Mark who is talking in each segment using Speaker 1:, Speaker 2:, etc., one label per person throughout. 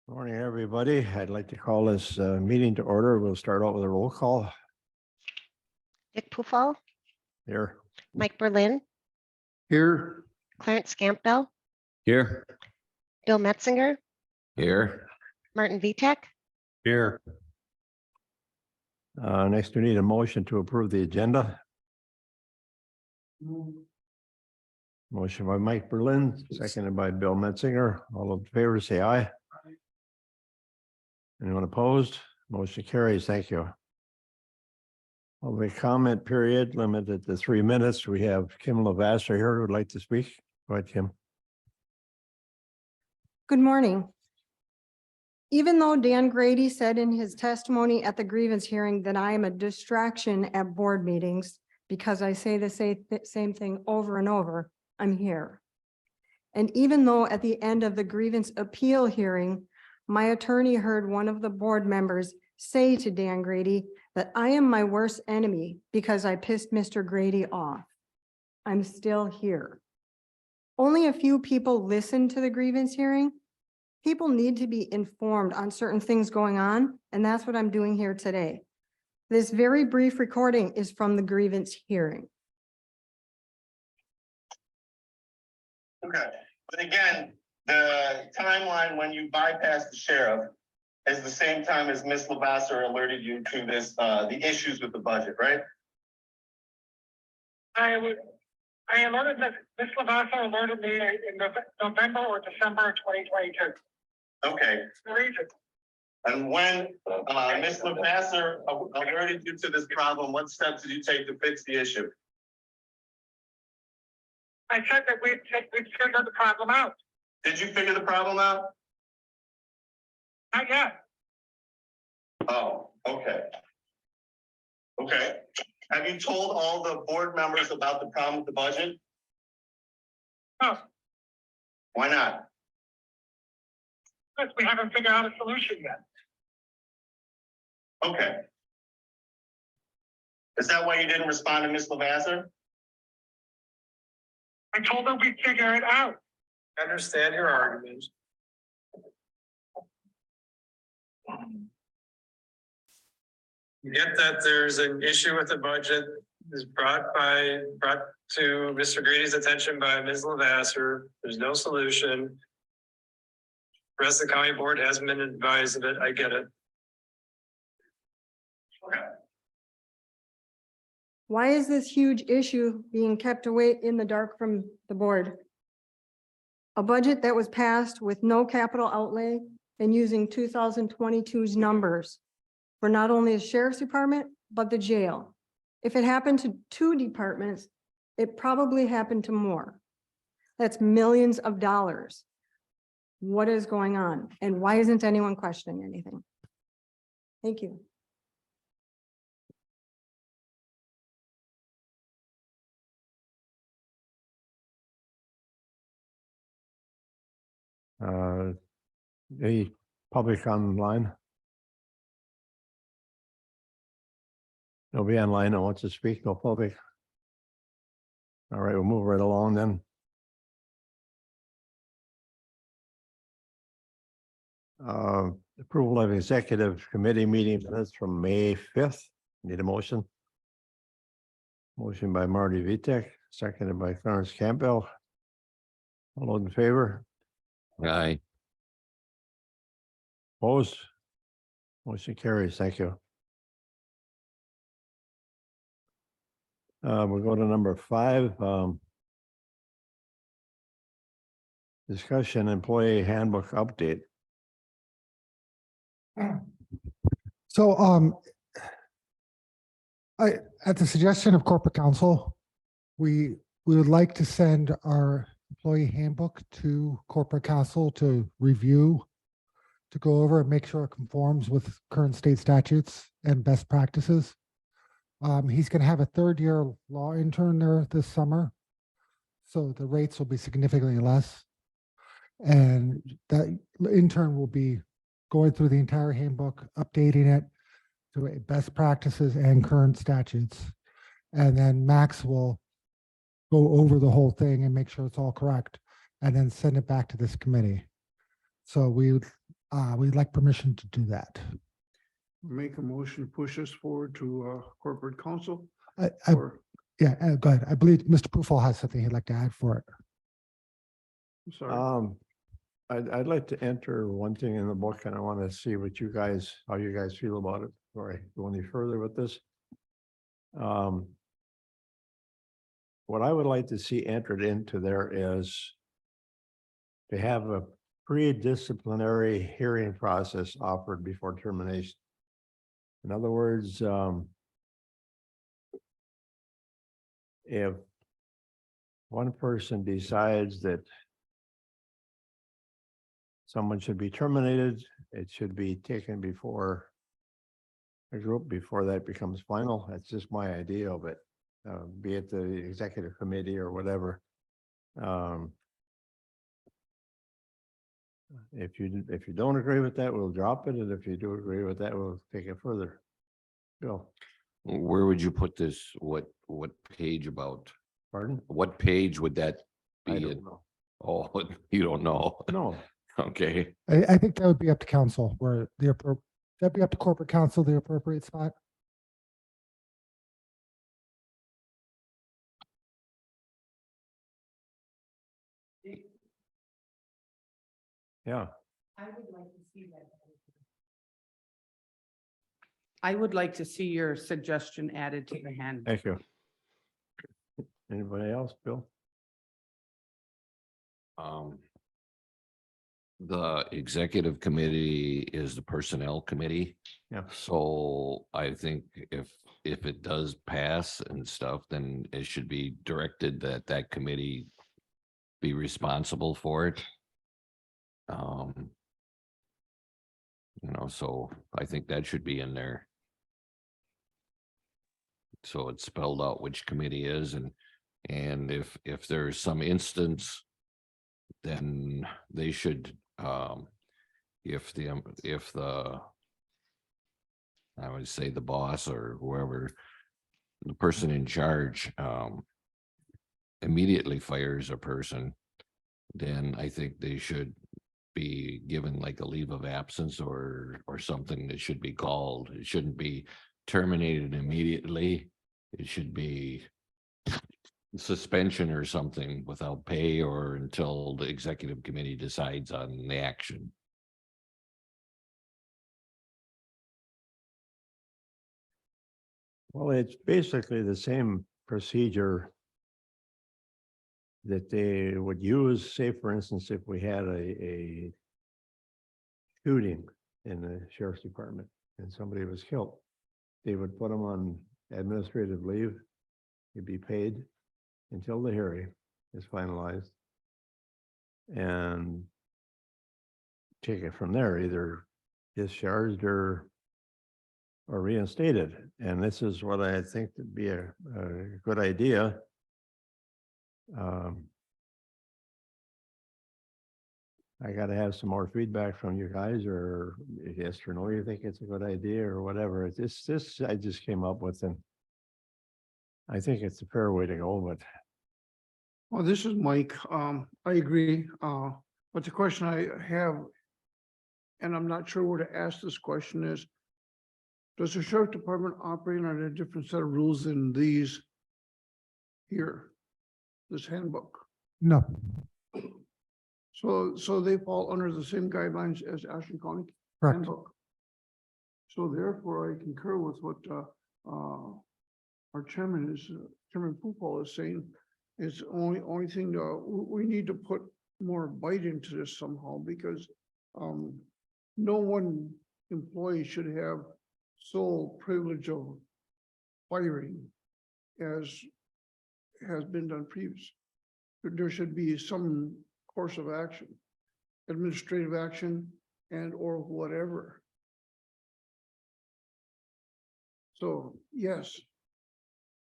Speaker 1: Morning, everybody. I'd like to call this meeting to order. We'll start out with a roll call
Speaker 2: Dick Pufall,
Speaker 1: here.
Speaker 2: Mike Berlin,
Speaker 1: Here.
Speaker 2: Clarence Campbell,
Speaker 3: Here.
Speaker 2: Bill Metzinger,
Speaker 3: Here.
Speaker 2: Martin Vitek,
Speaker 3: Here.
Speaker 1: Next, we need a motion to approve the agenda. Motion by Mike Berlin, seconded by Bill Metzinger. All in favor, say aye. Anyone opposed? Motion carries. Thank you. Public comment period limited to 3 minutes. We have Kim Lavasser here who would like to speak. Go ahead, Kim.
Speaker 4: Good morning. Even though Dan Grady said in his testimony at the grievance hearing that I am a distraction at board meetings because I say the same thing over and over, I'm here. And even though at the end of the grievance appeal hearing, my attorney heard one of the board members say to Dan Grady that I am my worst enemy because I pissed Mr. Grady off. I'm still here. Only a few people listened to the grievance hearing. People need to be informed on certain things going on, and that's what I'm doing here today. This very brief recording is from the grievance hearing.
Speaker 5: Okay, but again, the timeline when you bypass the sheriff is the same time as Ms. Lavasser alerted you to this, the issues with the budget, right?
Speaker 6: I alerted that Ms. Lavasser alerted me in November or December of 2022.
Speaker 5: Okay,
Speaker 6: The reason,
Speaker 5: and when Ms. Lavasser alerted you to this problem, what steps did you take to fix the issue?
Speaker 6: I said that we'd figured the problem out.
Speaker 5: Did you figure the problem out?
Speaker 6: Not yet.
Speaker 5: Oh, okay. Okay, have you told all the board members about the problem with the budget?
Speaker 6: No,
Speaker 5: Why not?
Speaker 6: because we haven't figured out a solution yet.
Speaker 5: Okay. Is that why you didn't respond to Ms. Lavasser?
Speaker 6: I told her we'd figure it out.
Speaker 7: I understand your argument. You get that there's an issue with the budget is brought to Mr. Grady's attention by Ms. Lavasser. There's no solution. The rest of the county board hasn't been advised of it. I get it.
Speaker 5: Okay.
Speaker 4: Why is this huge issue being kept away in the dark from the board? A budget that was passed with no capital outlay and using 2022's numbers for not only the sheriff's department, but the jail. If it happened to 2 departments, it probably happened to more. That's millions of dollars. What is going on? And why isn't anyone questioning anything? Thank you.
Speaker 1: Any public online? Nobody online that wants to speak, no public. All right, we'll move right along then. Approval of executive committee meeting minutes from May 5th. Need a motion? Motion by Marty Vitek, seconded by Clarence Campbell. All those in favor?
Speaker 3: Aye.
Speaker 1: Opposed? Motion carries. Thank you. We'll go to number 5. Discussion employee handbook update.
Speaker 8: So, at the suggestion of corporate counsel, we would like to send our employee handbook to corporate counsel to review, to go over and make sure it conforms with current state statutes and best practices. He's going to have a 3rd-year law intern there this summer, so the rates will be significantly less. And that intern will be going through the entire handbook, updating it to best practices and current statutes. And then Max will go over the whole thing and make sure it's all correct, and then send it back to this committee. So we'd like permission to do that.
Speaker 9: Make a motion, to push us forward to corporate council
Speaker 8: I,
Speaker 9: or,
Speaker 8: yeah, go ahead. I believe Mr. Pufel has something he'd like to add for it.
Speaker 9: I'm sorry.
Speaker 1: I'd like to enter one thing in the book and I want to see what you guys, how you guys feel about it before I go any further with this. What I would like to see entered into there is to have a pre-disciplinary hearing process offered before termination. In other words, if one person decides that someone should be terminated, it should be taken before a group before that becomes final. That's just my idea of it, be it the executive committee or whatever. If you don't agree with that, we'll drop it. And if you do agree with that, we'll take it further. Bill,
Speaker 3: Where would you put this? What page about?
Speaker 1: pardon?
Speaker 3: What page would that
Speaker 1: I
Speaker 3: be?
Speaker 1: don't know.
Speaker 3: Oh, you don't know.
Speaker 1: No,
Speaker 3: Okay.
Speaker 8: I think that would be up to council where that'd be up to corporate council, the appropriate spot.
Speaker 1: yeah,
Speaker 10: I would like to see your suggestion added to the hand.
Speaker 1: thank you. Anybody else, Bill?
Speaker 3: The executive committee is the personnel committee.
Speaker 1: Yeah.
Speaker 3: So I think if it does pass and stuff, then it should be directed that that committee be responsible for it. So I think that should be in there. So it's spelled out which committee is and if there's some instance, then they should, if the I would say the boss or whoever, the person in charge, immediately fires a person, then I think they should be given like a leave of absence or something that should be called. It shouldn't be terminated immediately. It should be suspension or something without pay or until the executive committee decides on the action.
Speaker 1: Well, it's basically the same procedure that they would use, say, for instance, if we had a shooting in the sheriff's department and somebody was killed, they would put them on administrative leave. He'd be paid until the hearing is finalized and take it from there, either discharged or reinstated. And this is what I think would be a good idea. I gotta have some more feedback from you guys, or yes or no, you think it's a good idea or whatever. This I just came up with, and I think it's a fair way to go, but
Speaker 9: Well, this is Mike. I agree. But the question I have, and I'm not sure where to ask this question is, does the sheriff department operate on a different set of rules than these here, this handbook?
Speaker 8: No,
Speaker 9: So they fall under the same guidelines as Ashland County
Speaker 8: correct.
Speaker 9: handbook. So therefore, I concur with what our chairman Chairman Pupal is saying. It's only thing we need to put more bite into this somehow, because no one employee should have sole privilege of firing as has been done previously. There should be some course of action, administrative action and or whatever. So yes,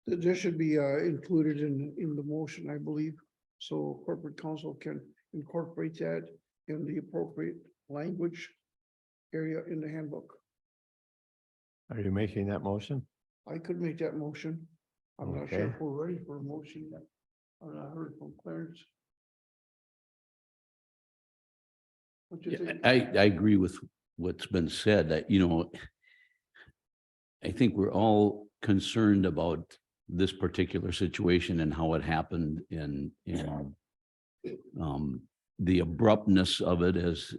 Speaker 9: this should be included in the motion, I believe, so corporate counsel can incorporate that in the appropriate language area in the handbook.
Speaker 1: are you making that motion?
Speaker 9: I could make that motion. I'm not sure
Speaker 1: Okay.
Speaker 9: if we're ready for a motion yet. I've not heard from Clarence. What you
Speaker 11: Yeah,
Speaker 9: think?
Speaker 11: I agree with what's been said, that, I think we're all concerned about this particular situation and how it happened and, the abruptness of it as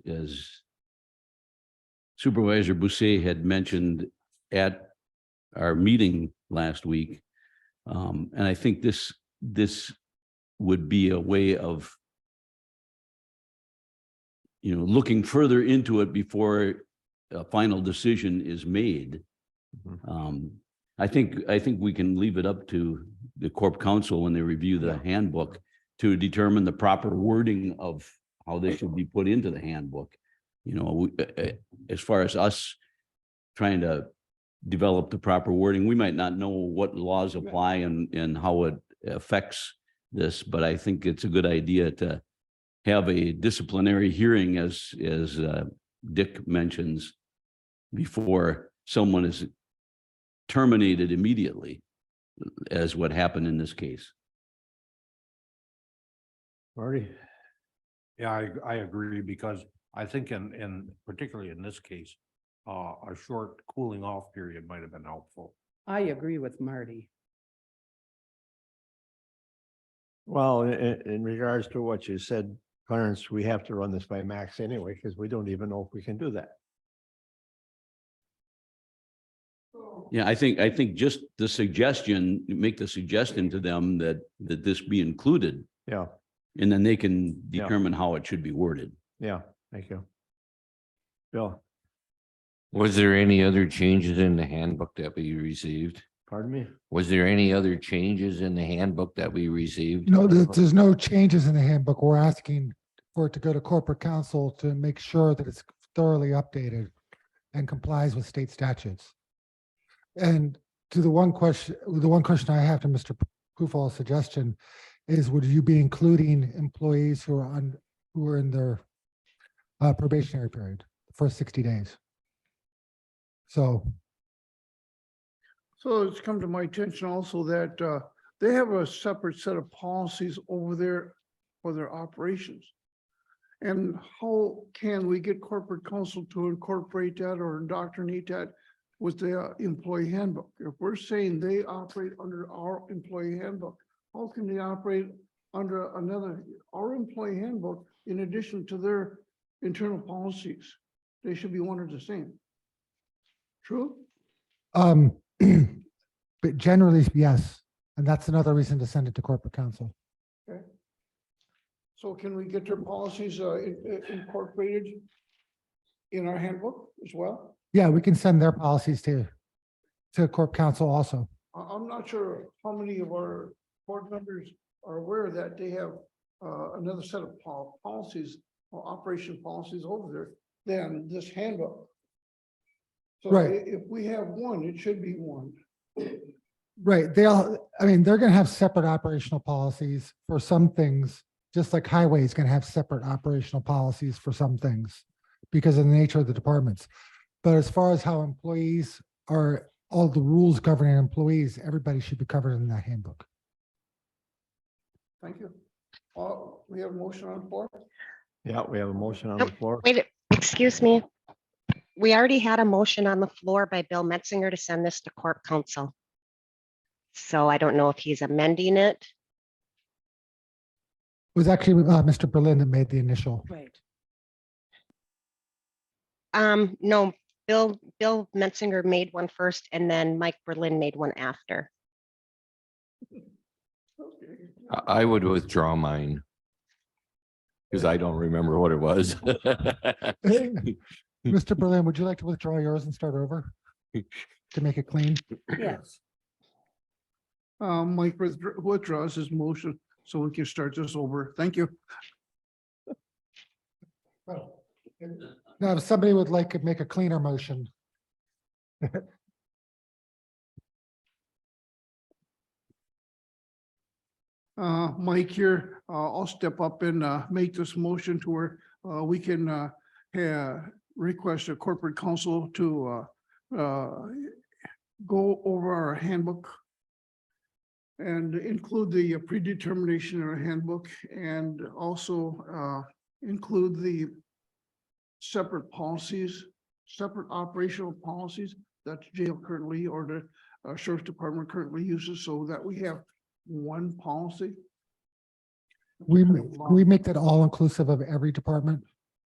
Speaker 11: Supervisor Bousset had mentioned at our meeting last week. And I think this would be a way of looking further into it before a final decision is made. I think we can leave it up to the Corp Council when they review the handbook to determine the proper wording of how they should be put into the handbook. As far as us trying to develop the proper wording, we might not know what laws apply and how it affects this, but I think it's a good idea to have a disciplinary hearing, as Dick mentions, before someone is terminated immediately, as what happened in this case.
Speaker 1: Marty?
Speaker 12: Yeah, I agree, because I think in particularly in this case, a short cooling off period might have been helpful.
Speaker 10: I agree with Marty.
Speaker 1: Well, in regards to what you said, Clarence, we have to run this by Max anyway, because we don't even know if we can do that.
Speaker 11: Yeah, I think just the suggestion, make the suggestion to them that this be included,
Speaker 1: Yeah,
Speaker 11: and then they can
Speaker 1: Yeah.
Speaker 11: determine how it should be worded.
Speaker 1: yeah, thank you. Bill,
Speaker 3: Was there any other changes in the handbook that we received?
Speaker 1: pardon me?
Speaker 3: Was there any other changes in the handbook that we received?
Speaker 8: No, there's no changes in the handbook. We're asking for it to go to corporate counsel to make sure that it's thoroughly updated and complies with state statutes. And to the one question I have to Mr. Pufal's suggestion is, would you be including employees who are in their probationary period, the first 60 days? So
Speaker 9: It's come to my attention also that they have a separate set of policies over there for their operations. And how can we get corporate counsel to incorporate that or indoctrinate that with the employee handbook? If we're saying they operate under our employee handbook, how can they operate under our employee handbook in addition to their internal policies? They should be one and the same. True?
Speaker 8: but generally, yes. And that's another reason to send it to corporate counsel.
Speaker 9: Okay. So can we get their policies incorporated in our handbook as well?
Speaker 8: Yeah, we can send their policies to corp counsel also.
Speaker 9: I'm not sure how many of our board members are aware that they have another set of policies or operation policies over there than this handbook. So
Speaker 8: Right.
Speaker 9: if we have one, it should be one.
Speaker 8: Right, they're gonna have separate operational policies for some things, just like highway is gonna have separate operational policies for some things because of the nature of the departments. But as far as how employees are, all the rules governing employees, everybody should be covered in that handbook.
Speaker 9: Thank you. We have a motion on the floor.
Speaker 1: Yeah, we have a motion on the floor.
Speaker 2: Wait, excuse me. We already had a motion on the floor by Bill Metzinger to send this to Corp Counsel. So I don't know if he's amending it.
Speaker 8: It was actually Mr. Berlin that made the initial.
Speaker 10: Right.
Speaker 2: No, Bill Metzinger made one first and then Mike Berlin made one after.
Speaker 3: I would withdraw mine. Because I don't remember what it was.
Speaker 8: Mr. Berlin, would you like to withdraw yours and start over to make it clean?
Speaker 10: Yes.
Speaker 9: Mike withdraws his motion so we can start this over. Thank you.
Speaker 8: Now, if somebody would like to make a cleaner motion.
Speaker 9: Mike here, I'll step up and make this motion to where we can request a corporate counsel to go over our handbook and include the predetermination in our handbook and also include the separate policies, separate operational policies that the jail currently or the sheriff's department currently uses so that we have one policy?
Speaker 8: We make that all inclusive of every department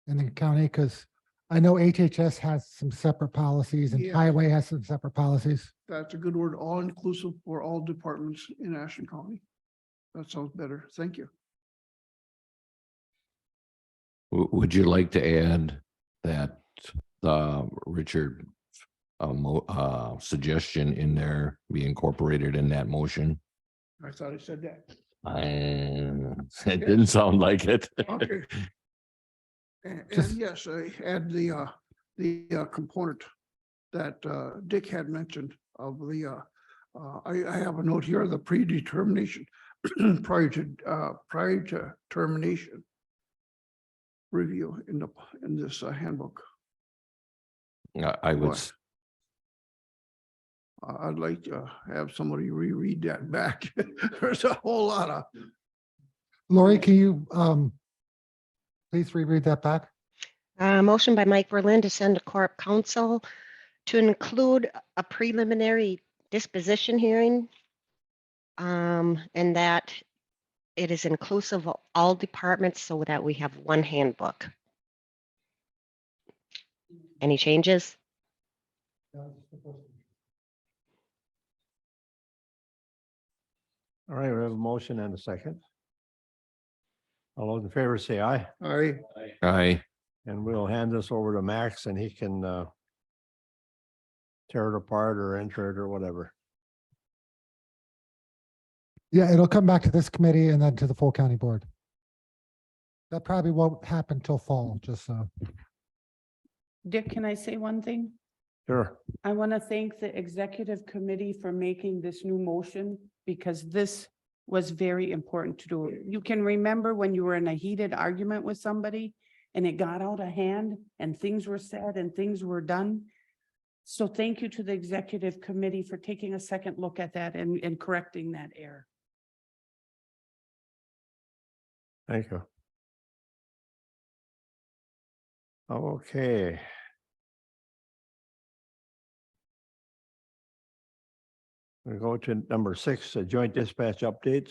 Speaker 8: in the county, because I know HHS has some separate policies and
Speaker 9: Yeah.
Speaker 8: highway has some separate policies.
Speaker 9: That's a good word, all inclusive for all departments in Ashland County. That sounds better. Thank you.
Speaker 3: Would you like to add that Richard suggestion in there be incorporated in that motion?
Speaker 9: I thought I said that.
Speaker 3: It didn't sound like it.
Speaker 9: Okay. And
Speaker 8: Just-
Speaker 9: yes, I add the component that Dick had mentioned of the, I have a note here, the predetermination prior to termination review in this handbook.
Speaker 3: I would,
Speaker 9: What? I'd like to have somebody reread that back. There's a whole lot of,
Speaker 8: Lori, can you please reread that back?
Speaker 2: Motion by Mike Verlin to send to Corp Council to include a preliminary disposition hearing. And that it is inclusive of all departments so that we have one handbook. Any changes?
Speaker 1: All right, we have a motion and a second. All those in favor say aye,
Speaker 3: I,
Speaker 1: and we'll hand this over to Max and he can tear it apart or enter it or whatever.
Speaker 8: Yeah, it'll come back to this committee and then to the full county board. That probably won't happen till fall, just so.
Speaker 10: Dick, can I say one thing?
Speaker 1: Sure.
Speaker 10: I want to thank the executive committee for making this new motion because this was very important to do. You can remember when you were in a heated argument with somebody and it got out of hand and things were said and things were done. So thank you to the executive committee for taking a second look at that and correcting that error.
Speaker 1: Thank you. Okay. We go to number 6, joint dispatch updates.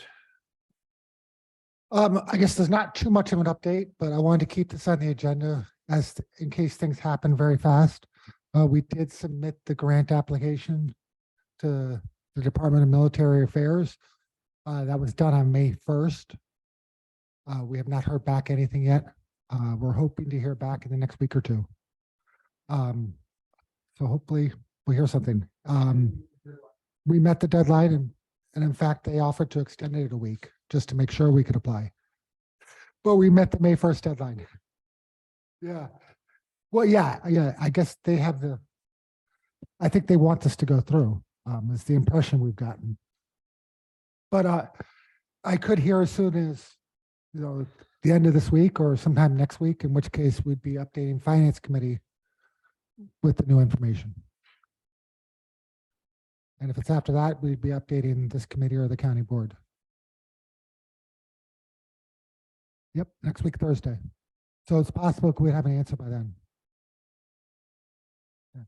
Speaker 8: I guess there's not too much of an update, but I wanted to keep this on the agenda in case things happen very fast. We did submit the grant application to the Department of Military Affairs. That was done on May 1st. We have not heard back anything yet. We're hoping to hear back in the next week or two. So hopefully we'll hear something. We met the deadline and in fact, they offered to extend it a week just to make sure we could apply. But we met the May 1st deadline. Yeah. Well, yeah, I guess they have I think they want this to go through, is the impression we've gotten. But I could hear as soon as, the end of this week or sometime next week, in which case we'd be updating Finance Committee with the new information. And if it's after that, we'd be updating this committee or the county board. Yep, next week, Thursday. So it's possible we'd have an answer by then.
Speaker 1: Is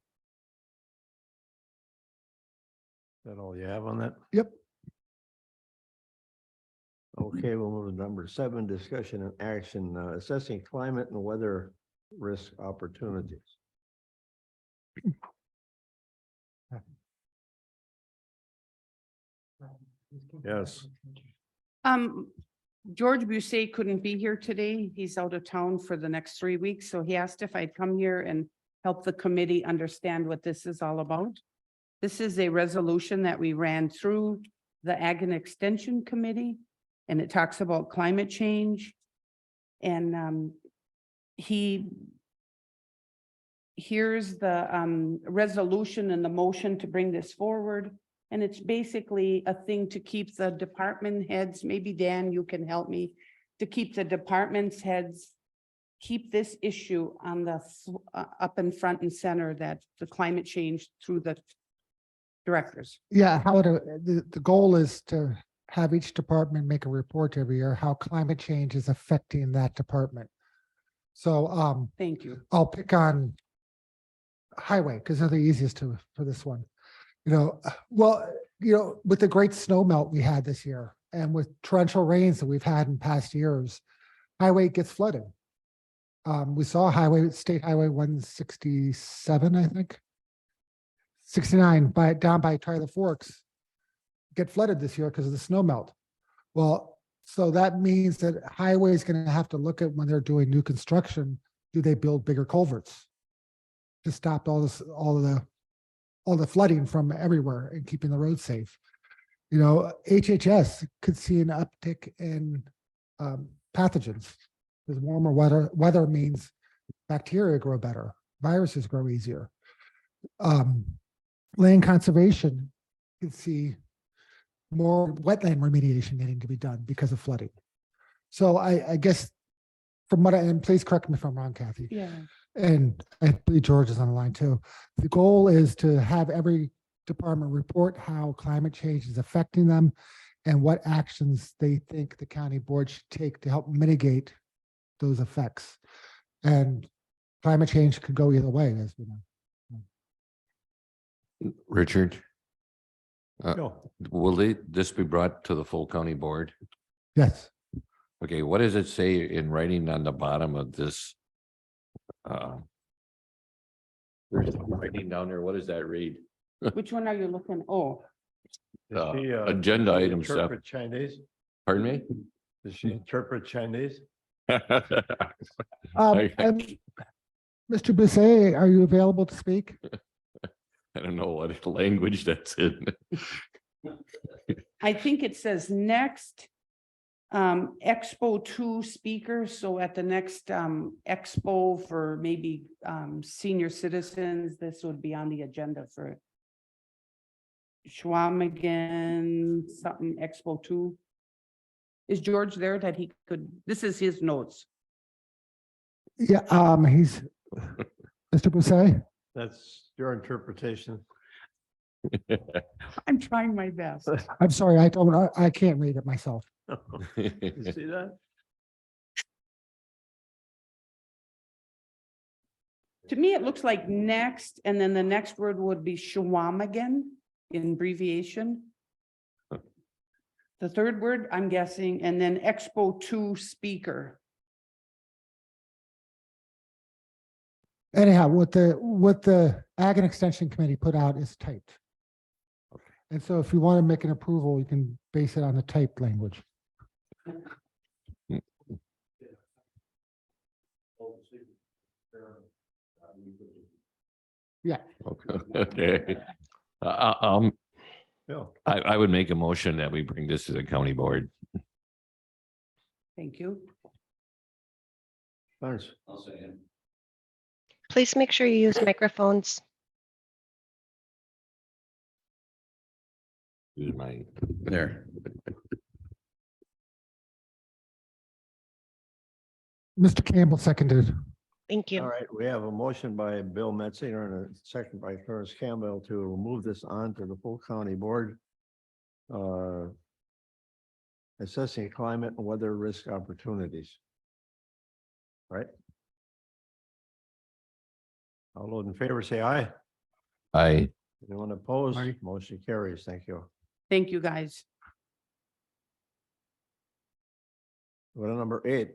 Speaker 1: that all you have on that?
Speaker 8: Yep.
Speaker 1: Okay, we'll move to number 7, discussion and action, assessing climate and weather risk opportunities. Yes.
Speaker 10: George Busey couldn't be here today. He's out of town for the next 3 weeks, so he asked if I'd come here and help the committee understand what this is all about. This is a resolution that we ran through the Ag and Extension Committee, and it talks about climate change. And here's the resolution and the motion to bring this forward. And it's basically a thing to keep the department heads, maybe Dan, you can help me, to keep the department's heads, keep this issue on the up in front and center, that the climate change through the directors.
Speaker 8: Yeah, the goal is to have each department make a report every year, how climate change is affecting that department. So,
Speaker 10: Thank you.
Speaker 8: I'll pick on highway because they're the easiest to, for this one. With the great snow melt we had this year and with torrential rains that we've had in past years, highway gets flooded. We saw State Highway 167, I think. 69 down by Tyler Forks get flooded this year because of the snow melt. Well, so that means that highway is going to have to look at when they're doing new construction, do they build bigger culverts to stop all the flooding from everywhere and keeping the roads safe? HHS could see an uptick in pathogens because warmer weather means bacteria grow better, viruses grow easier. Land conservation can see more wetland remediation needing to be done because of flooding. So I guess from what and please correct me if I'm wrong, Kathy.
Speaker 10: Yeah.
Speaker 8: And I believe George is on the line too. The goal is to have every department report how climate change is affecting them and what actions they think the county board should take to help mitigate those effects. And climate change could go either way, as we know.
Speaker 3: Richard,
Speaker 1: No,
Speaker 3: will this be brought to the full county board?
Speaker 8: Yes.
Speaker 3: Okay, what does it say in writing on the bottom of this? There's some writing down there. What does that read?
Speaker 10: Which one are you looking? Oh,
Speaker 1: does she,
Speaker 3: Agenda
Speaker 1: does she
Speaker 3: item stuff.
Speaker 1: interpret Chinese?
Speaker 3: Pardon me?
Speaker 1: Does she interpret Chinese?
Speaker 8: And Mr. Bisset, are you available to speak?
Speaker 3: I don't know what language that's in.
Speaker 10: I think it says next Expo 2 speakers. So at the next Expo for maybe senior citizens, this would be on the agenda for Schwamigan, something Expo 2. Is George there that he could, this is his notes.
Speaker 8: Yeah, he's Mr. Bisset.
Speaker 1: That's your interpretation.
Speaker 10: I'm trying my best.
Speaker 8: I'm sorry, I can't read it myself.
Speaker 1: You see that?
Speaker 10: To me, it looks like next, and then the next word would be Schwamigan in abbreviation. The third word, I'm guessing, and then Expo 2 speaker.
Speaker 8: Anyhow, what the Ag and Extension Committee put out is typed. And so if you want to make an approval, you can base it on the typed language. Yeah.
Speaker 3: Okay.
Speaker 1: Bill,
Speaker 3: I would make a motion that we bring this to the county board.
Speaker 10: Thank you.
Speaker 1: Clarence,
Speaker 2: Please make sure you use microphones.
Speaker 3: Use mine.
Speaker 11: There.
Speaker 8: Mr. Campbell seconded.
Speaker 2: Thank
Speaker 1: all
Speaker 2: you.
Speaker 1: right, we have a motion by Bill Metzinger and a second by Clarence Campbell to move this on to the full county board. Assessing climate and weather risk opportunities. Right? All those in favor say aye.
Speaker 3: I,
Speaker 1: Anyone opposed?
Speaker 8: Aye.
Speaker 1: Motion carries. Thank you.
Speaker 10: Thank you, guys.
Speaker 1: Go to number 8.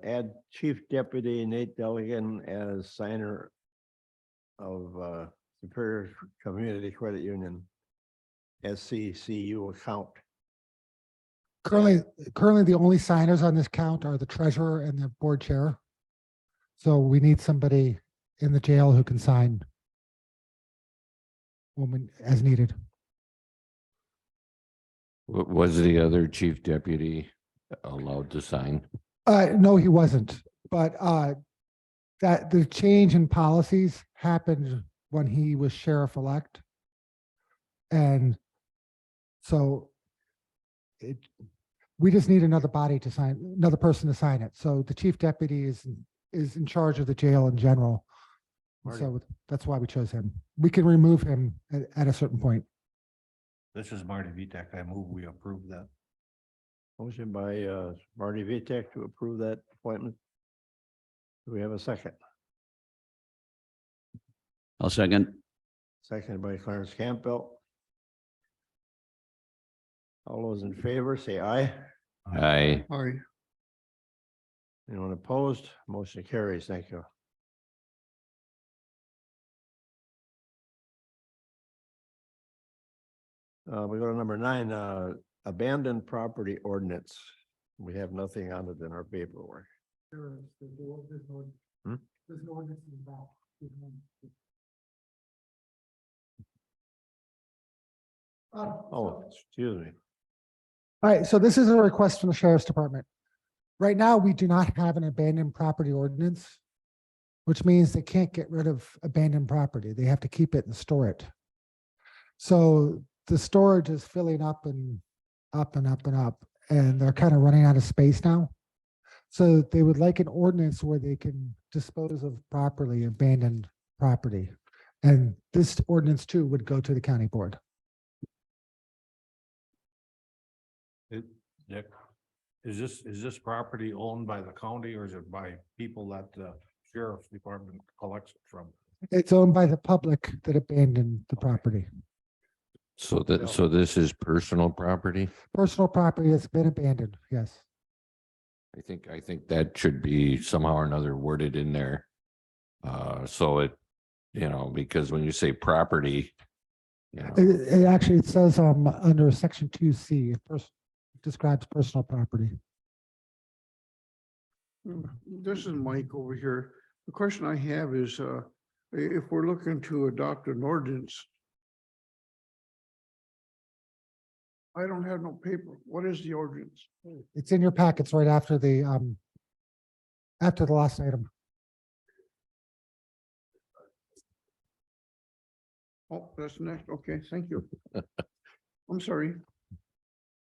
Speaker 1: Add Chief Deputy Nate Deligan as signer of Superior Community Credit Union SCCU account.
Speaker 8: Currently, the only signers on this count are the treasurer and the board chair. So we need somebody in the jail who can sign as needed.
Speaker 3: was the other chief deputy allowed to sign?
Speaker 8: No, he wasn't, but that the change in policies happened when he was sheriff-elect. And so we just need another body to sign, another person to sign it. So the chief deputy is in charge of the jail in general. So that's why we chose him. We can remove him at a certain point.
Speaker 12: This is Marty Vitek. I move we approve that.
Speaker 1: Motion by Marty Vitek to approve that appointment. Do we have a second?
Speaker 11: I'll second.
Speaker 1: Seconded by Clarence Campbell. All those in favor, say aye.
Speaker 3: Aye.
Speaker 9: Aye.
Speaker 1: Anyone opposed? Motion carries. Thank you. We go to number 9, abandoned property ordinance. We have nothing on it in our paperwork. Hmm? Oh, excuse me.
Speaker 8: All right, so this is a request from the sheriff's department. Right now, we do not have an abandoned property ordinance, which means they can't get rid of abandoned property. They have to keep it and store it. So the storage is filling up and up and up and up, and they're kind of running out of space now. So they would like an ordinance where they can dispose of properly abandoned property. And this ordinance too would go to the county board.
Speaker 12: Dick, is this property owned by the county or is it by people that the sheriff's department collects it from?
Speaker 8: It's owned by the public that abandoned the property.
Speaker 3: So this is personal property?
Speaker 8: Personal property that's been abandoned, yes.
Speaker 3: I think that should be somehow or another worded in there. So it, because when you say property,
Speaker 8: It actually, it says under section 2C, it describes personal property.
Speaker 9: This is Mike over here. The question I have is, if we're looking to adopt an ordinance, I don't have no paper. What is the ordinance?
Speaker 8: It's in your packets right after the last item.
Speaker 9: Oh, that's next. Okay, thank you. I'm sorry.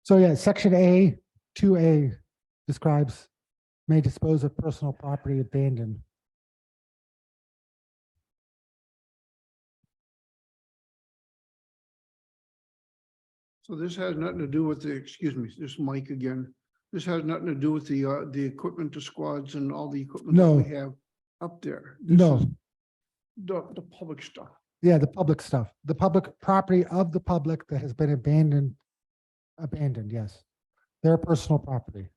Speaker 8: So yeah, section A, 2A describes may dispose of personal property abandoned.
Speaker 9: So this has nothing to do with the, excuse me, this is Mike again. This has nothing to do with the equipment, the squads and all the equipment that
Speaker 8: No.
Speaker 9: we have up there. This
Speaker 8: No.
Speaker 9: is The public stuff.
Speaker 8: Yeah, the public stuff, the public property of the public that has been abandoned, yes. Their personal property.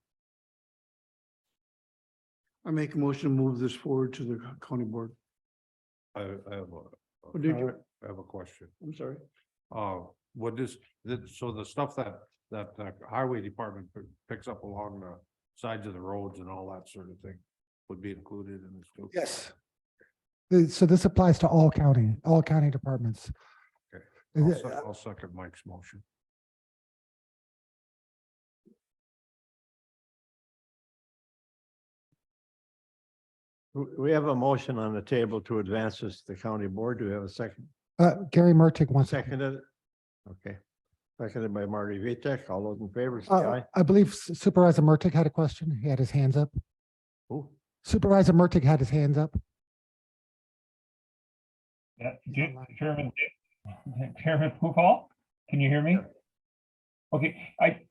Speaker 9: I make a motion to move this forward to the county board.
Speaker 12: I have
Speaker 9: Or did you?
Speaker 12: I have a question.
Speaker 9: I'm sorry.
Speaker 12: So the stuff that the highway department picks up along the sides of the roads and all that sort of thing would be included in this too?
Speaker 8: Yes. So this applies to all county departments.
Speaker 12: Okay.
Speaker 8: Is it-
Speaker 12: I'll second Mike's motion.
Speaker 1: We have a motion on the table to advance this to the county board. Do we have a second?
Speaker 8: Gary Mertig wants.
Speaker 1: Seconded it? Okay. Seconded by Marty Vitek. All those in favor, say aye.
Speaker 8: I believe Supervisor Mertig had a question. He had his hands up.
Speaker 1: Who?
Speaker 8: Supervisor Mertig had his hands up.
Speaker 13: Yeah, Chairman Pufall, can you hear me? Okay,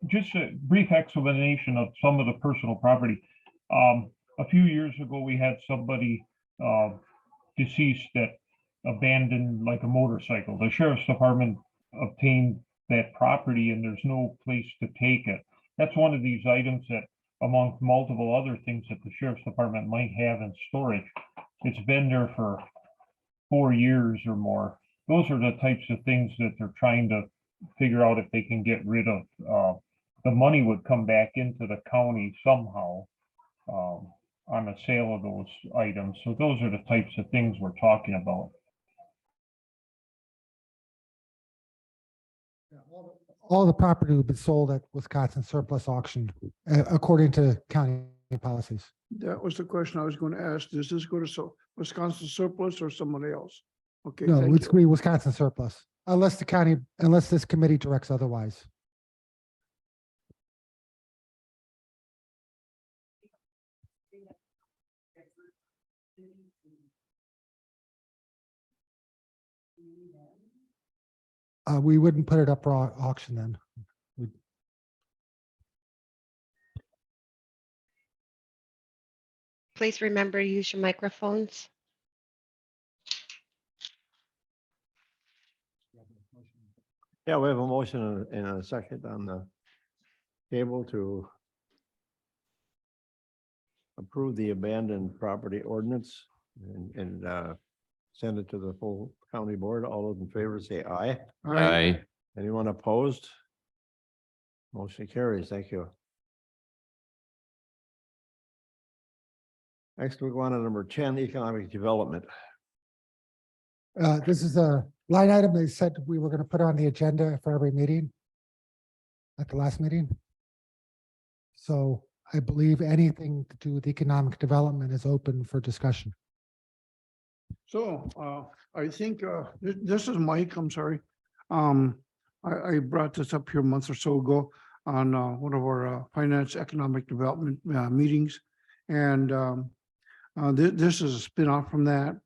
Speaker 13: just a brief explanation of some of the personal property. A few years ago, we had somebody deceased that abandoned like a motorcycle. The sheriff's department obtained that property and there's no place to take it. That's one of these items that, among multiple other things that the sheriff's department might have in storage, it's been there for 4 years or more. Those are the types of things that they're trying to figure out if they can get rid of. The money would come back into the county somehow on the sale of those items. So those are the types of things we're talking about.
Speaker 8: All the property would be sold at Wisconsin surplus auction, according to county policies.
Speaker 9: That was the question I was going to ask. Does this go to Wisconsin surplus or somebody else? Okay.
Speaker 8: No,
Speaker 9: thank
Speaker 8: it's
Speaker 9: you.
Speaker 8: going to be Wisconsin surplus, unless this committee directs otherwise. We wouldn't put it up for auction then.
Speaker 2: Please remember to use your microphones.
Speaker 1: Yeah, we have a motion and a second on the table to approve the abandoned property ordinance and send it to the full county board. All those in favor say aye.
Speaker 3: Aye.
Speaker 1: Anyone opposed? Motion carries. Thank you. Next, we go on to number 10, economic development.
Speaker 8: This is a line item they said we were going to put on the agenda for every meeting at the last meeting. So I believe anything to do with economic development is open for discussion.
Speaker 9: So, I think, this is Mike, I'm sorry. I brought this up here a month or so ago on, one of our, finance economic development, meetings. And, this is a spin-off from that.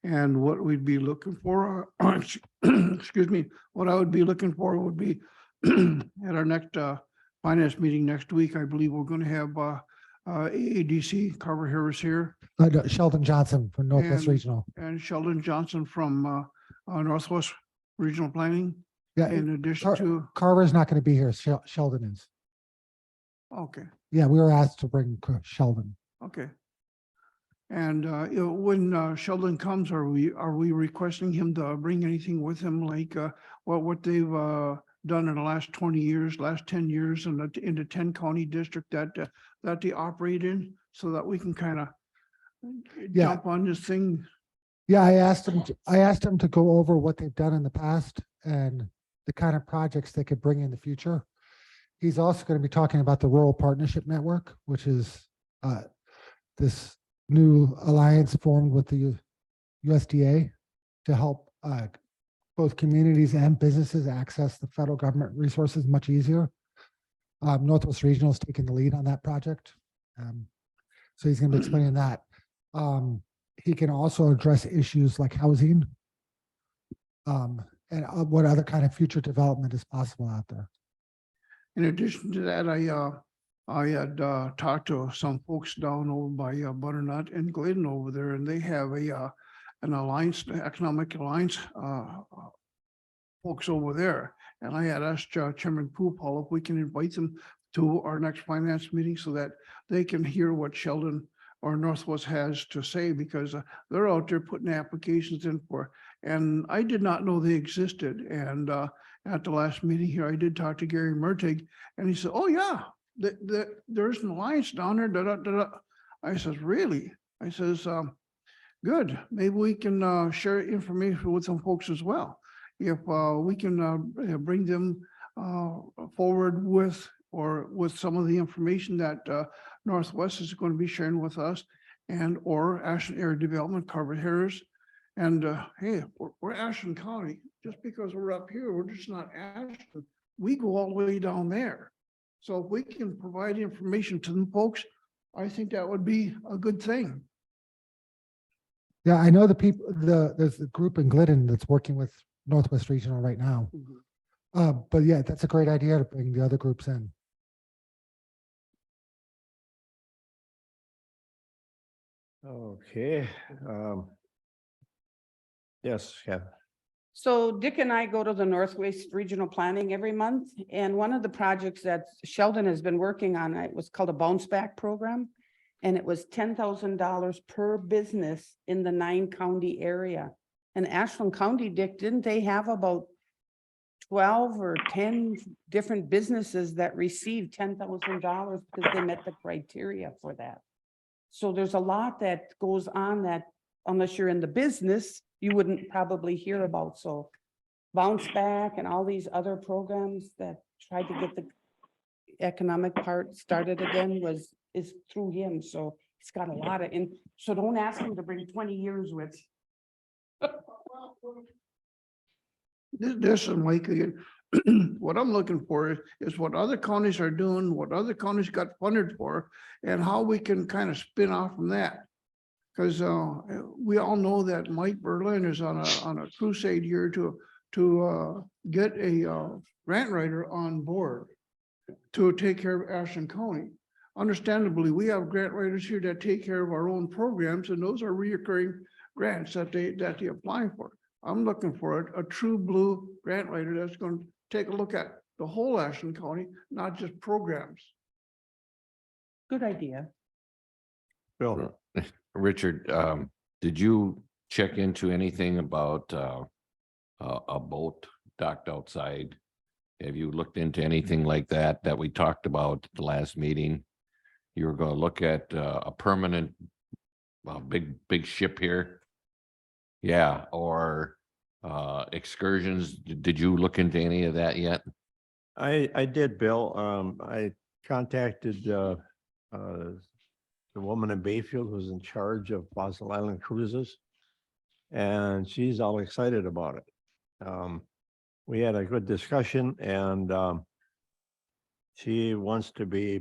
Speaker 9: And what we'd be looking for, excuse me, what I would be looking for would be at our next, finance meeting next week, I believe we're gonna have, AADC, Carver Harris here,
Speaker 8: No, Sheldon Johnson from Northwest
Speaker 9: And-
Speaker 8: Regional.
Speaker 9: and Sheldon Johnson from, Northwest Regional Planning,
Speaker 8: Yeah,
Speaker 9: in addition
Speaker 8: Car-
Speaker 9: to,
Speaker 8: Carver's not going to be here. Sheldon is.
Speaker 9: okay.
Speaker 8: Yeah, we were asked to bring Sheldon.
Speaker 9: Okay. And when Sheldon comes, are we requesting him to bring anything with him, like what they've done in the last 20 years, last 10 years in the 10 county district that they operate in, so that we can kind of
Speaker 8: Yeah.
Speaker 9: jump on this thing?
Speaker 8: Yeah, I asked him to go over what they've done in the past and the kind of projects they could bring in the future. He's also going to be talking about the Rural Partnership Network, which is this new alliance formed with the USDA to help both communities and businesses access the federal government resources much easier. Northwest Regional is taking the lead on that project. So he's going to be explaining that. He can also address issues like housing and what other kind of future development is possible out there.
Speaker 9: In addition to that, I had talked to some folks down over by Butternut and Glidden over there, and they have an alliance, economic alliance folks over there. And I had asked Chairman Poopall if we can invite them to our next finance meeting so that they can hear what Sheldon or Northwest has to say, because they're out there putting applications in for, and I did not know they existed. And at the last meeting here, I did talk to Gary Mertig, and he said, oh yeah, there's an alliance down there. Da, da, da, da. I says, really? I says, good, maybe we can share information with some folks as well. If we can bring them forward with some of the information that Northwest is going to be sharing with us, and or Ashland Area Development, Carver Harris. And hey, we're Ashland County. Just because we're up here, we're just not Ashland. We go all the way down there. So if we can provide information to them folks, I think that would be a good thing.
Speaker 8: Yeah, I know the people, there's a group in Glidden that's working with Northwest Regional right now. But yeah, that's a great idea to bring the other groups in.
Speaker 1: Okay. Yes, yeah.
Speaker 10: So Dick and I go to the Northwest Regional Planning every month, and one of the projects that Sheldon has been working on, it was called a bounce back program. And it was $10,000 per business in the 9-county area. And Ashland County, Dick, didn't they have about 12 or 10 different businesses that received $10,000 because they met the criteria for that? So there's a lot that goes on that unless you're in the business, you wouldn't probably hear about. So bounce back and all these other programs that tried to get the economic part started again is through him. So he's got a lot of, and so don't ask him to bring 20 years with.
Speaker 9: This is Mike again. What I'm looking for is what other counties are doing, what other counties got funded for, and how we can kind of spin off from that. Because we all know that Mike Berlin is on a crusade here to get a grant writer on board to take care of Ashland County. understandably, we have grant writers here that take care of our own programs, and those are reoccurring grants that they apply for. I'm looking for a true blue grant writer that's going to take a look at the whole Ashland County, not just programs.
Speaker 10: Good idea.
Speaker 1: Bill,
Speaker 3: Richard, did you check into anything about a boat docked outside? Have you looked into anything like that that we talked about at the last meeting? You were going to look at a permanent, big ship here. Yeah, or excursions. Did you look into any of that yet?
Speaker 1: I did, Bill. I contacted the woman in Bayfield who's in charge of Fossil Island Cruises. And she's all excited about it. We had a good discussion, and she wants to be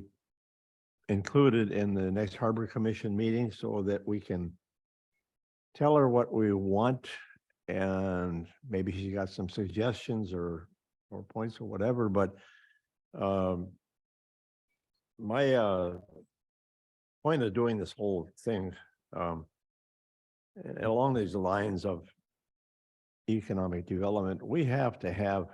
Speaker 1: included in the next Harbor Commission meeting so that we can tell her what we want, and maybe she got some suggestions or points or whatever, but my point of doing this whole thing along these lines of economic development, we have to have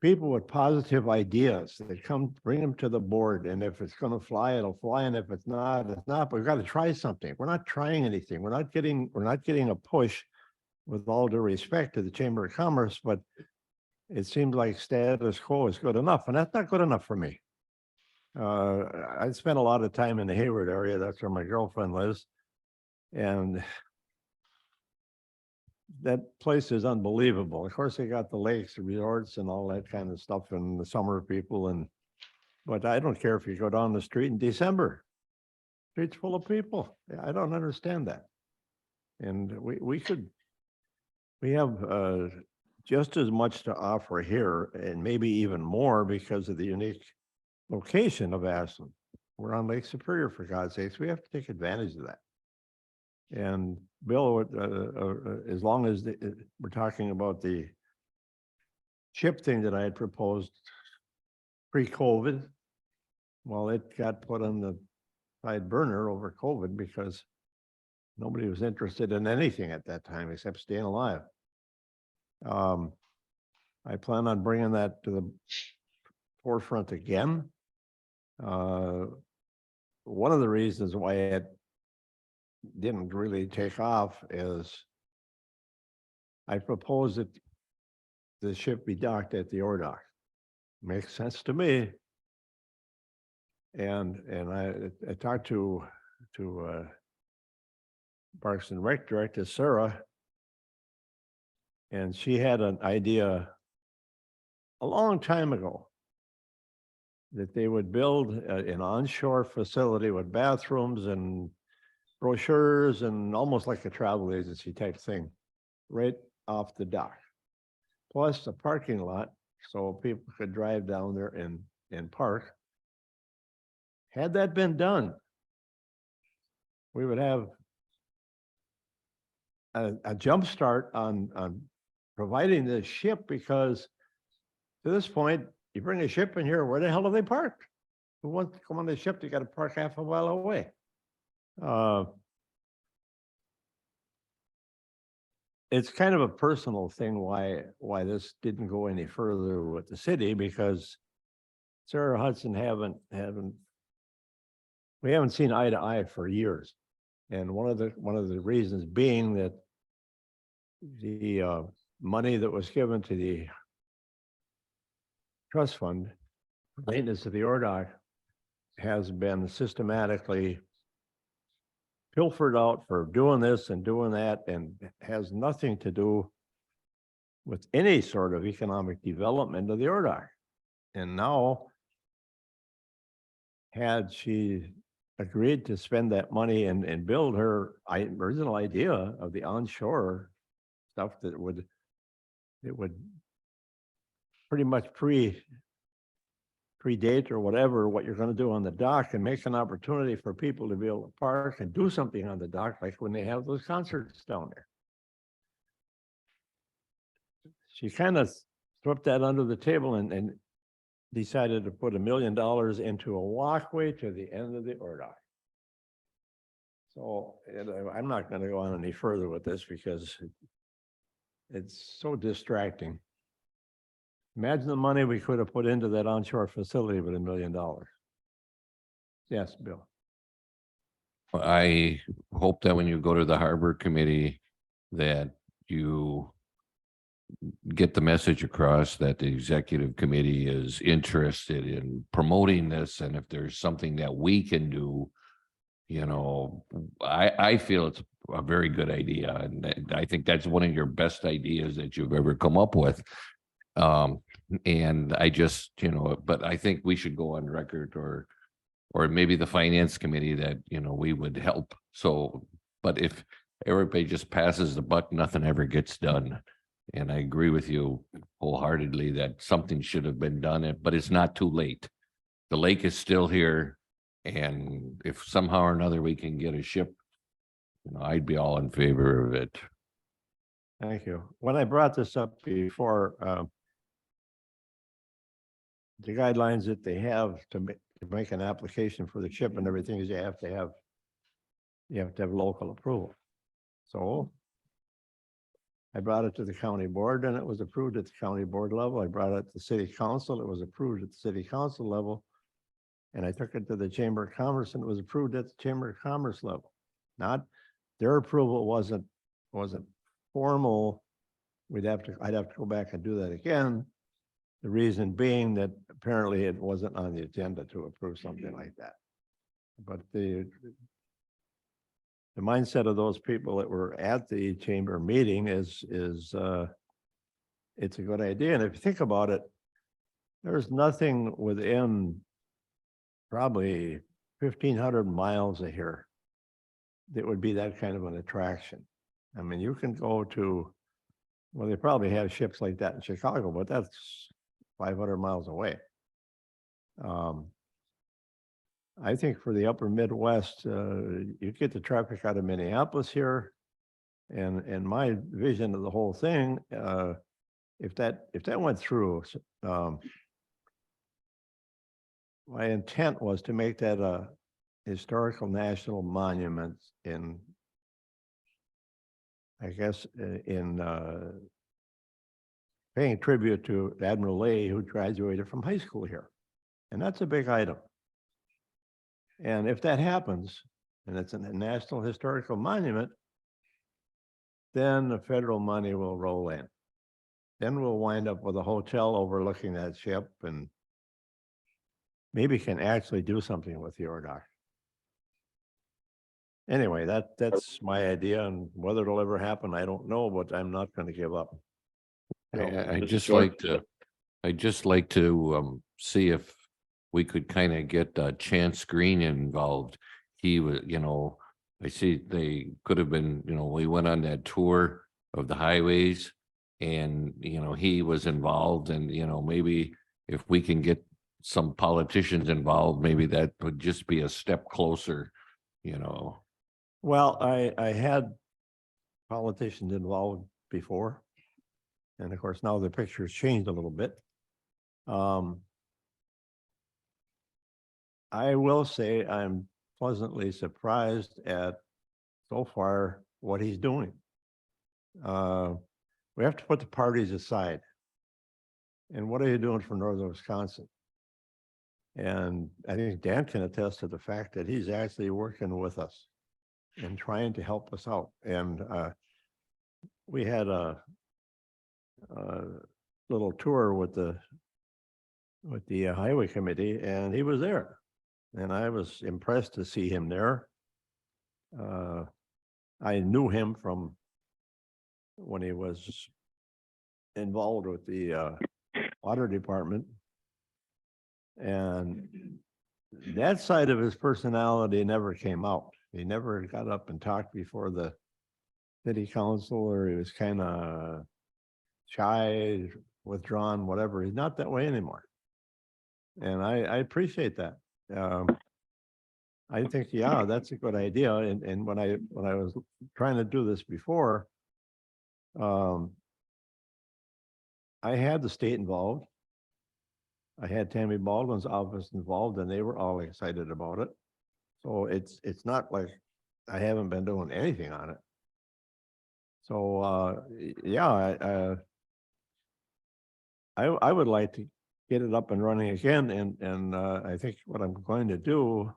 Speaker 1: people with positive ideas that come, bring them to the board. And if it's going to fly, it'll fly. And if it's not, it's not. But we've got to try something. We're not trying anything. We're not getting a push, with all due respect to the Chamber of Commerce, but it seems like status quo is good enough. And that's not good enough for me. I spent a lot of time in the Hayward area. That's where my girlfriend lives. And that place is unbelievable. Of course, they got the lakes, the resorts and all that kind of stuff, and the summer people. But I don't care if you go down the street in December. Streets full of people. I don't understand that. And we have just as much to offer here, and maybe even more, because of the unique location of Ashland. We're on Lake Superior, for God's sakes. We have to take advantage of that. And Bill, as long as we're talking about the chip thing that I had proposed pre-COVID, well, it got put on the side burner over COVID because nobody was interested in anything at that time except staying alive. I plan on bringing that to the forefront again. One of the reasons why it didn't really take off is I proposed that the ship be docked at the ore dock. Makes sense to me. And I talked to Parks and Rec Director Sarah, and she had an idea a long time ago that they would build an onshore facility with bathrooms and brochures and almost like a travel agency type thing right off the dock, plus a parking lot so people could drive down there and park. Had that been done, we would have a jump start on providing this ship, because to this point, you bring a ship in here, where the hell are they parked? Who wants to come on the ship? You got to park half a mile away. It's kind of a personal thing why this didn't go any further with the city, because Sarah Hudson we haven't seen eye to eye for years. And one of the reasons being that the money that was given to the trust fund, maintenance of the ore dock, has been systematically pilfered out for doing this and doing that, and has nothing to do with any sort of economic development of the ore dock. And now, had she agreed to spend that money and build her original idea of the onshore stuff that would pretty much predate or whatever what you're going to do on the dock, and make an opportunity for people to be able to park and do something on the dock, like when they have those concerts down there. She kind of swept that under the table and decided to put $1 million into a walkway to the end of the Ordock. So I'm not going to go on any further with this because it's so distracting. Imagine the money we could have put into that onshore facility with $1 million. Yes, Bill.
Speaker 3: I hope that when you go to the Harbor Committee, that you get the message across that the executive committee is interested in promoting this, and if there's something that we can do, you know, I feel it's a very good idea, and I think that's one of your best ideas that you've ever come up with. And I just, you know, but I think we should go on record, or maybe the finance committee, that, you know, we would help. So, but if everybody just passes the buck, nothing ever gets done. And I agree with you wholeheartedly that something should have been done, but it's not too late. The lake is still here. And if somehow or another we can get a ship, you know, I'd be all in favor of it.
Speaker 1: Thank you. When I brought this up before, the guidelines that they have to make an application for the chip and everything is you have to have local approval. So I brought it to the county board and it was approved at the county board level. I brought it to city council. It was approved at the city council level. And I took it to the Chamber of Commerce and it was approved at the Chamber of Commerce level. Not their approval wasn't formal. I'd have to go back and do that again. The reason being that apparently it wasn't on the agenda to approve something like that. But the mindset of those people that were at the chamber meeting is it's a good idea. And if you think about it, there's nothing within probably 1,500 miles of here that would be that kind of an attraction. I mean, you can go to, well, they probably have ships like that in Chicago, but that's 500 miles away. I think for the upper Midwest, you get the traffic out of Minneapolis here. And my vision of the whole thing, if that went through, my intent was to make that a historical national monument in, I guess, in paying tribute to Admiral Lay, who graduated from high school here. And that's a big item. And if that happens, and it's a national historical monument, then the federal money will roll in. Then we'll wind up with a hotel overlooking that ship and maybe can actually do something with the Ordock. Anyway, that's my idea, and whether it'll ever happen, I don't know, but I'm not going to give up.
Speaker 3: I'd just like to see if we could kind of get Chance Green involved. He was, you know, I see they could have been, you know, we went on that tour of the highways and, you know, he was involved, and, you know, maybe if we can get some politicians involved, maybe that would just be a step closer, you know.
Speaker 1: Well, I had politicians involved before. And of course, now the picture's changed a little bit. I will say I'm pleasantly surprised at so far what he's doing. We have to put the parties aside. And what are you doing for Northern Wisconsin? And I think Dan can attest to the fact that he's actually working with us and trying to help us out. And we had a little tour with the highway committee, and he was there, and I was impressed to see him there. I knew him from when he was involved with the water department, and that side of his personality never came out. He never got up and talked before the city council, or he was kind of shy, withdrawn, whatever. He's not that way anymore. And I appreciate that. I think, yeah, that's a good idea. And when I was trying to do this before, I had the state involved. I had Tammy Baldwin's office involved and they were all excited about it. So it's not like I haven't been doing anything on it. So, yeah, I would like to get it up and running again, and I think what I'm going to do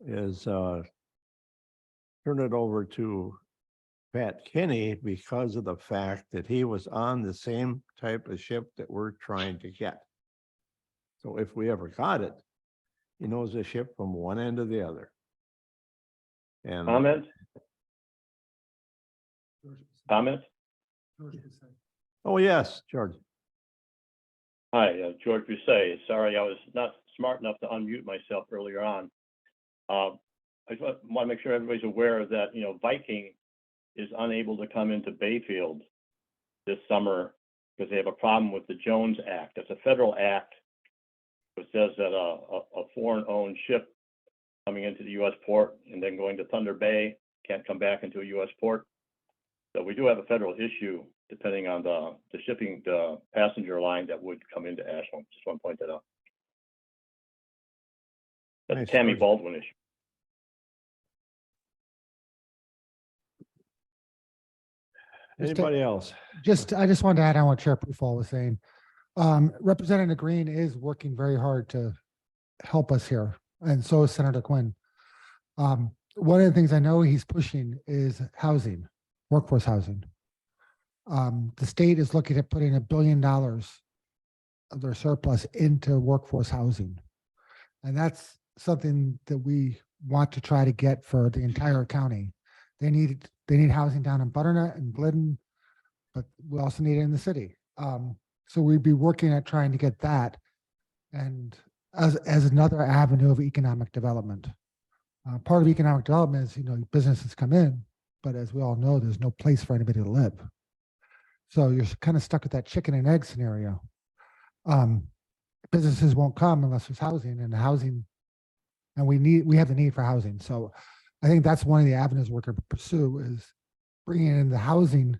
Speaker 1: is turn it over to Pat Kenny because of the fact that he was on the same type of ship that we're trying to get. So if we ever got it, he knows the ship from one end to the other. And
Speaker 14: Comment? Comment?
Speaker 1: oh, yes, George.
Speaker 14: Hi, George Busey. Sorry, I was not smart enough to unmute myself earlier on. I just want to make sure everybody's aware that, Viking is unable to come into Bayfield this summer because they have a problem with the Jones Act. It's a federal act. It says that a foreign-owned ship coming into the U.S. port and then going to Thunder Bay can't come back into a U.S. port. So we do have a federal issue depending on the shipping, the passenger line that would come into Ashland. Just want to point that out. That's
Speaker 1: Nice,
Speaker 14: a Tammy
Speaker 1: George.
Speaker 14: Baldwin issue.
Speaker 1: Anybody else?
Speaker 8: I just wanted to add on what Chair Pufall was saying. Representative Green is working very hard to help us here, and so is Senator Quinn. One of the things I know he's pushing is housing, workforce housing. The state is looking at putting $1 billion of their surplus into workforce housing. And that's something that we want to try to get for the entire county. They need housing down in Butternut and Glidden, but we also need it in the city. So we'd be working at trying to get that and as another avenue of economic development. Part of economic development is, businesses come in, but as we all know, there's no place for anybody to live. So you're kind of stuck with that chicken and egg scenario. Businesses won't come unless there's housing, and we have the need for housing. So I think that's one of the avenues we're going to pursue is bringing in the housing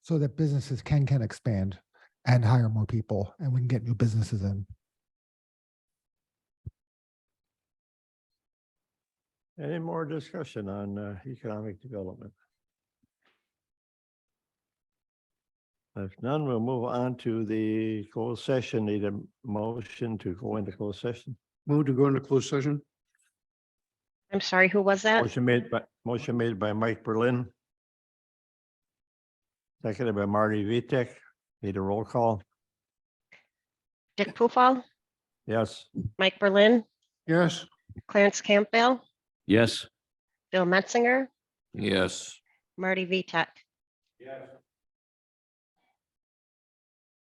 Speaker 8: so that businesses can expand and hire more people, and we can get new businesses in.
Speaker 1: Any more discussion on economic development? If none, we'll move on to the closed session. Need a motion to go into closed session.
Speaker 9: Move to go into closed session.
Speaker 2: I'm sorry, who was that?
Speaker 1: Motion made by Mike Berlin. Seconded by Marty Vitek. Need a roll call?
Speaker 2: Dick Pufall,
Speaker 1: Yes.
Speaker 2: Mike Berlin,
Speaker 9: Yes.
Speaker 2: Clarence Campbell,
Speaker 11: Yes.
Speaker 2: Bill Metzinger,
Speaker 3: Yes.
Speaker 2: Marty Vitek.